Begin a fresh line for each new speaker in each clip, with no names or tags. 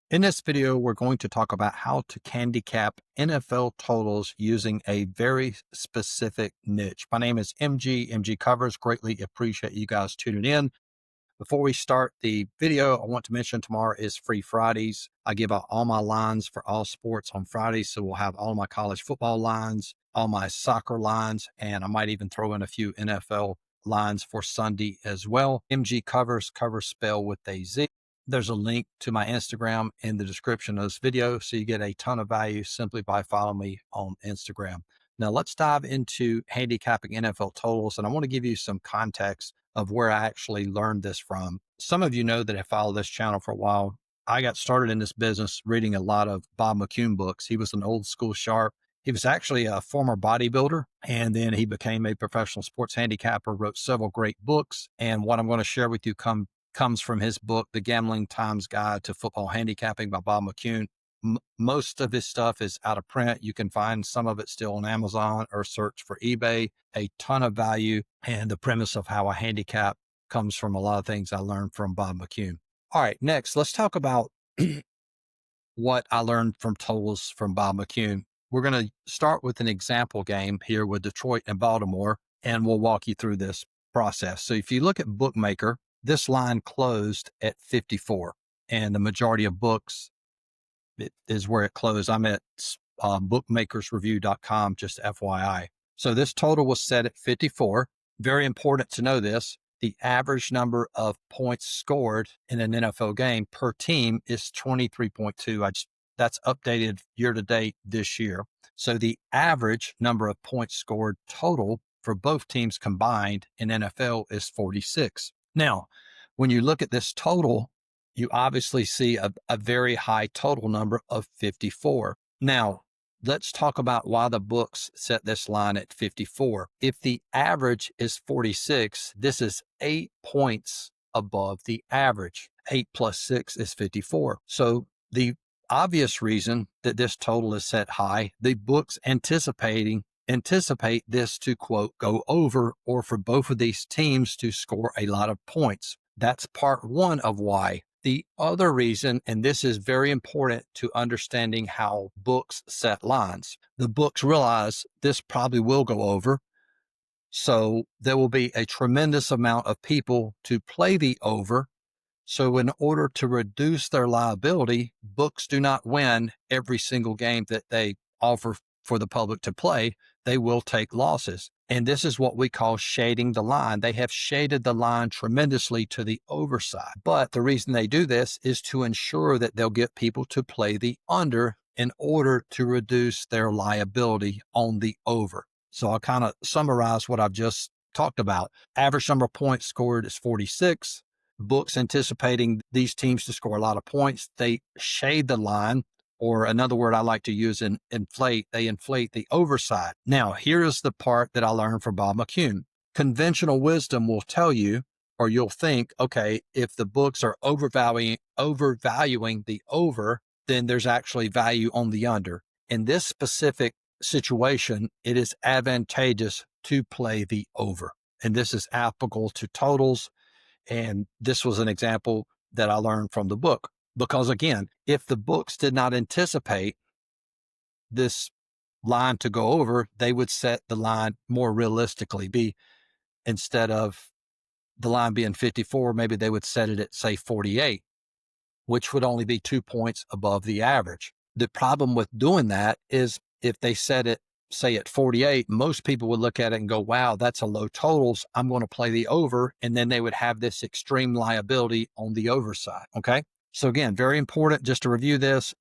In this video, we're going to talk about how to handicap NFL totals using a very specific niche. My name is MG Covers. Greatly appreciate you guys tuning in. Before we start the video, I want to mention tomorrow is Free Fridays. I give out all my lines for all sports on Fridays. So we'll have all my college football lines, all my soccer lines, and I might even throw in a few NFL lines for Sunday as well. MG Covers, cover spell with a Z. There's a link to my Instagram in the description of this video. So you get a ton of value simply by following me on Instagram. Now let's dive into handicapping NFL totals. And I want to give you some context of where I actually learned this from. Some of you know that I followed this channel for a while. I got started in this business reading a lot of Bob McCune books. He was an old school sharp. He was actually a former bodybuilder, and then he became a professional sports handicapper, wrote several great books. And what I'm going to share with you comes from his book, The Gambling Times Guide to Football Handicapping by Bob McCune. Most of his stuff is out of print. You can find some of it still on Amazon or search for eBay. A ton of value. And the premise of how I handicap comes from a lot of things I learned from Bob McCune. All right, next, let's talk about what I learned from totals from Bob McCune. We're going to start with an example game here with Detroit and Baltimore, and we'll walk you through this process. So if you look at Bookmaker, this line closed at 54, and the majority of books is where it closed. I'm at bookmakersreview.com, just FYI. So this total was set at 54. Very important to know this. The average number of points scored in an NFL game per team is 23.2. That's updated year to date this year. So the average number of points scored total for both teams combined in NFL is 46. Now, when you look at this total, you obviously see a very high total number of 54. Now, let's talk about why the books set this line at 54. If the average is 46, this is 8 points above the average. 8 plus 6 is 54. So the obvious reason that this total is set high, the books anticipate this to, quote, go over, or for both of these teams to score a lot of points. That's part one of why. The other reason, and this is very important to understanding how books set lines, the books realize this probably will go over. So there will be a tremendous amount of people to play the over. So in order to reduce their liability, books do not win every single game that they offer for the public to play. They will take losses. And this is what we call shading the line. They have shaded the line tremendously to the over side. But the reason they do this is to ensure that they'll get people to play the under in order to reduce their liability on the over. So I'll kind of summarize what I've just talked about. Average number of points scored is 46. Books anticipating these teams to score a lot of points, they shade the line, or another word I like to use in inflate, they inflate the overside. Now, here is the part that I learned from Bob McCune. Conventional wisdom will tell you, or you'll think, okay, if the books are overvaluing the over, then there's actually value on the under. In this specific situation, it is advantageous to play the over. And this is applicable to totals. And this was an example that I learned from the book. Because again, if the books did not anticipate this line to go over, they would set the line more realistically. Instead of the line being 54, maybe they would set it at, say, 48, which would only be 2 points above the average. The problem with doing that is if they set it, say, at 48, most people would look at it and go, wow, that's a low totals. I'm going to play the over. And then they would have this extreme liability on the overside. Okay. So again, very important just to review this.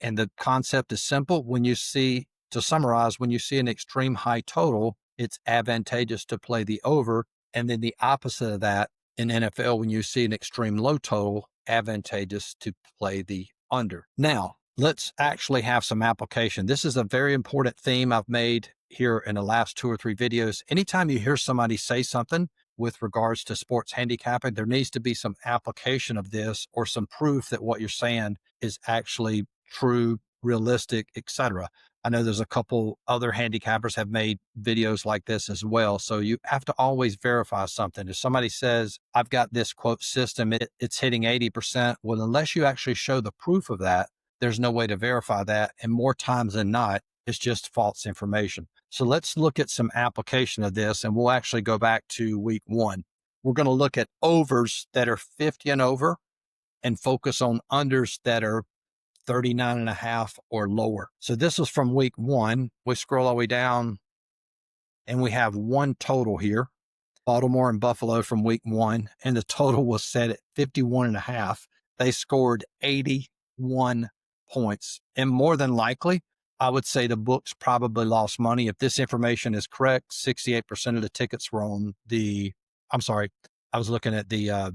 And the concept is simple. To summarize, when you see an extreme high total, it's advantageous to play the over. And then the opposite of that in NFL, when you see an extreme low total, advantageous to play the under. Now, let's actually have some application. This is a very important theme I've made here in the last 2 or 3 videos. Anytime you hear somebody say something with regards to sports handicapping, there needs to be some application of this or some proof that what you're saying is actually true, realistic, etc. I know there's a couple other handicappers have made videos like this as well. So you have to always verify something. If somebody says, I've got this quote system, it's hitting 80%. Well, unless you actually show the proof of that, there's no way to verify that. And more times than not, it's just false information. So let's look at some application of this, and we'll actually go back to week 1. We're going to look at overs that are 50 and over and focus on unders that are 39.5 or lower. So this was from week 1. We scroll all the way down and we have one total here, Baltimore and Buffalo from week 1. And the total was set at 51.5. They scored 81 points. And more than likely, I would say the books probably lost money. If this information is correct, 68% of the tickets were on I was looking at the,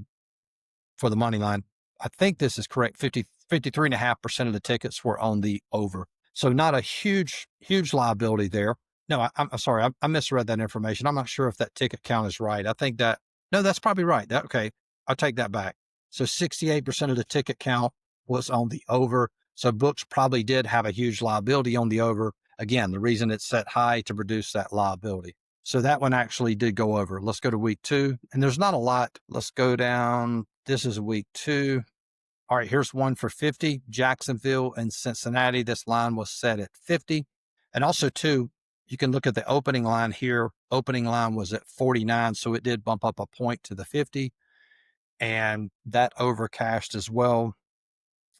for the money line. I think this is correct. 53.5% of the tickets were on the over. So not a huge liability there. No, I'm sorry. I misread that information. I'm not sure if that ticket count is right. I think no, that's probably right. Okay. I'll take that back. So 68% of the ticket count was on the over. So books probably did have a huge liability on the over. Again, the reason it's set high to reduce that liability. So that one actually did go over. Let's go to week 2. And there's not a lot. Let's go down. This is week 2. All right, here's one for 50, Jacksonville and Cincinnati. This line was set at 50. And also, too, you can look at the opening line here. Opening line was at 49, so it did bump up a point to the 50. And that over cashed as well.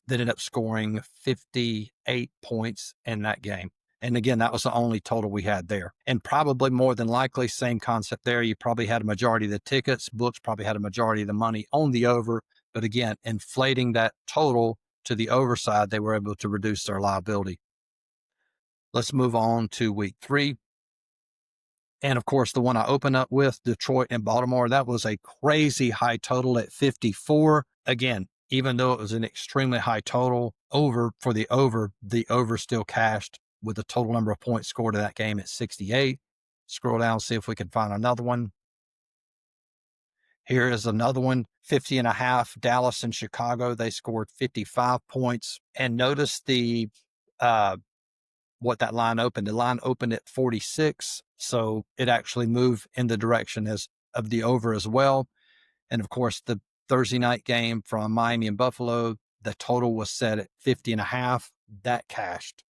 They ended up scoring 58 points in that game. And again, that was the only total we had there. And probably more than likely, same concept there. You probably had a majority of the tickets. Books probably had a majority of the money on the over. But again, inflating that total to the overside, they were able to reduce their liability. Let's move on to week 3. And of course, the one I opened up with, Detroit and Baltimore, that was a crazy high total at 54. Again, even though it was an extremely high total for the over still cashed with the total number of points scored in that game at 68. Scroll down, see if we can find another one. Here is another one, 50.5, Dallas and Chicago. They scored 55 points. And notice what that line opened. The line opened at 46. So it actually moved in the direction of the over as well. And of course, the Thursday night game from Miami and Buffalo, the total was set at 50.5. That cashed.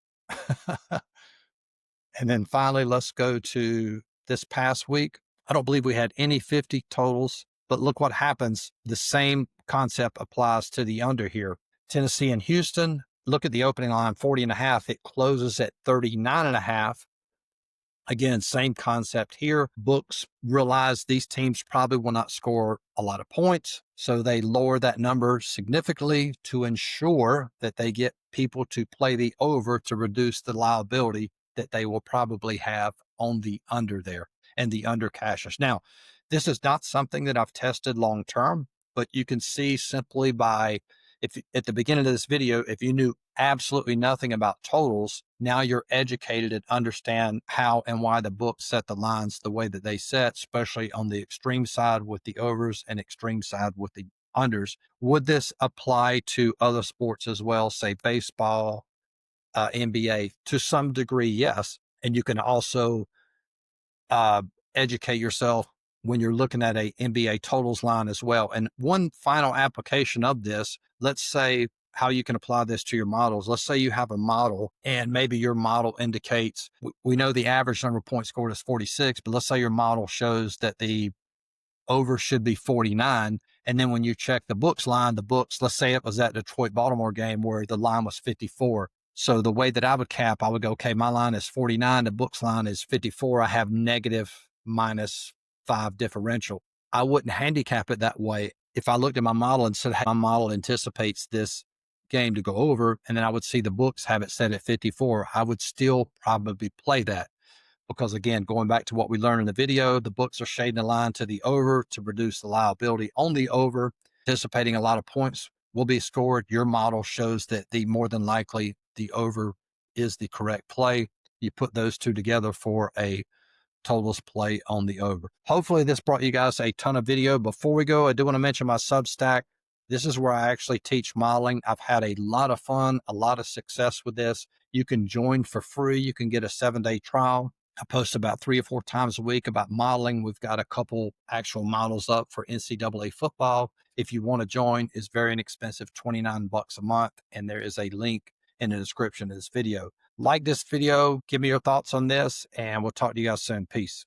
And then finally, let's go to this past week. I don't believe we had any 50 totals, but look what happens. The same concept applies to the under here. Tennessee and Houston, look at the opening line, 40.5. It closes at 39.5. Again, same concept here. Books realize these teams probably will not score a lot of points, so they lower that number significantly to ensure that they get people to play the over to reduce the liability that they will probably have on the under there and the under cashes. Now, this is not something that I've tested long term, but you can see simply by if at the beginning of this video, if you knew absolutely nothing about totals, now you're educated and understand how and why the books set the lines the way that they set, especially on the extreme side with the overs and extreme side with the unders. Would this apply to other sports as well, say baseball, NBA? To some degree, yes. And you can also educate yourself when you're looking at a NBA totals line as well. And one final application of this, let's say how you can apply this to your models. Let's say you have a model and maybe your model indicates, we know the average number of points scored is 46, but let's say your model shows that the over should be 49. And then when you check the books line, let's say it was that Detroit Baltimore game where the line was 54. So the way that I would cap, I would go, okay, my line is 49. The books line is 54. I have negative -5 differential. I wouldn't handicap it that way. If I looked at my model and said, hey, my model anticipates this game to go over, and then I would see the books have it set at 54, I would still probably play that. Because again, going back to what we learned in the video, the books are shading the line to the over to reduce the liability on the over, anticipating a lot of points will be scored. Your model shows that more than likely the over is the correct play. You put those two together for a totals play on the over. Hopefully this brought you guys a ton of video. Before we go, I do want to mention my Substack. This is where I actually teach modeling. I've had a lot of fun, a lot of success with this. You can join for free. You can get a 7-day trial. I post about 3 or 4 times a week about modeling. We've got a couple actual models up for NCAA football. If you want to join, it's very inexpensive, $29 a month. And there is a link in the description of this video. Like this video, give me your thoughts on this, and we'll talk to you guys soon. Peace.